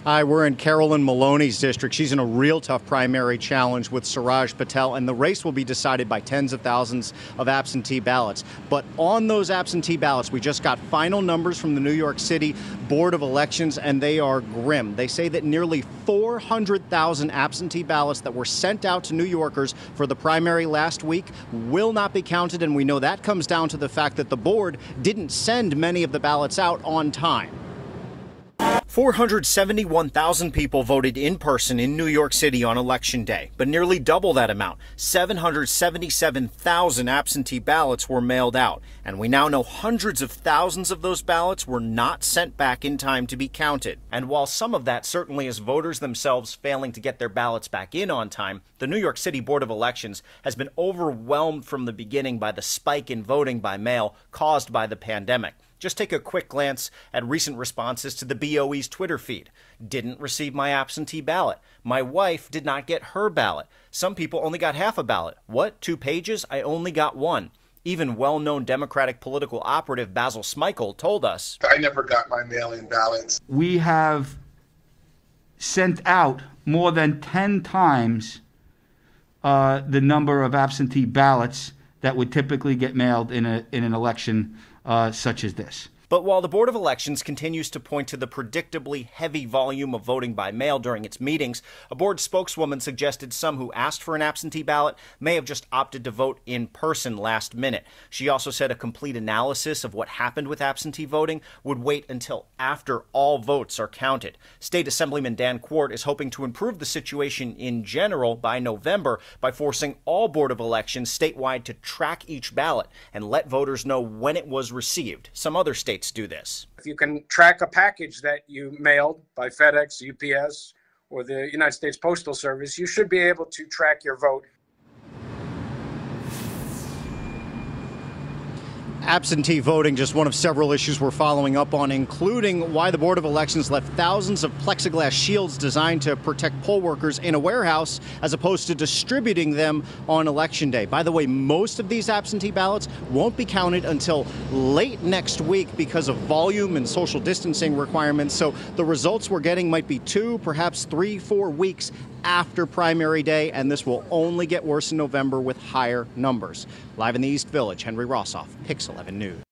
Hi, we're in Carolyn Maloney's district. She's in a real tough primary challenge with Suraj Patel, and the race will be decided by tens of thousands of absentee ballots. But on those absentee ballots, we just got final numbers from the New York City Board of Elections, and they are grim. They say that nearly 400,000 absentee ballots that were sent out to New Yorkers for the primary last week will not be counted, and we know that comes down to the fact that the board didn't send many of the ballots out on time. 471,000 people voted in person in New York City on Election Day, but nearly double that amount, 777,000 absentee ballots were mailed out. And we now know hundreds of thousands of those ballots were not sent back in time to be counted. And while some of that certainly is voters themselves failing to get their ballots back in on time, the New York City Board of Elections has been overwhelmed from the beginning by the spike in voting by mail caused by the pandemic. Just take a quick glance at recent responses to the BOE's Twitter feed. Didn't receive my absentee ballot. My wife did not get her ballot. Some people only got half a ballot. What, 2 pages? I only got 1. Even well-known Democratic political operative Basil Smikle told us, I never got my mail-in ballots. We have sent out more than 10 times the number of absentee ballots that would typically get mailed in an election such as this. But while the Board of Elections continues to point to the predictably heavy volume of voting by mail during its meetings, a board spokeswoman suggested some who asked for an absentee ballot may have just opted to vote in person last minute. She also said a complete analysis of what happened with absentee voting would wait until after all votes are counted. State Assemblyman Dan Quart is hoping to improve the situation in general by November by forcing all Board of Elections statewide to track each ballot and let voters know when it was received. Some other states do this. If you can track a package that you mailed by FedEx, UPS, or the United States Postal Service, you should be able to track your vote. Absentee voting, just one of several issues we're following up on, including why the Board of Elections left thousands of plexiglass shields designed to protect poll workers in a warehouse as opposed to distributing them on Election Day. By the way, most of these absentee ballots won't be counted until late next week because of volume and social distancing requirements. So the results we're getting might be 2, perhaps 3, 4 weeks after primary day, and this will only get worse in November with higher numbers. Live in the East Village, Henry Rossoff, Pix 11 News.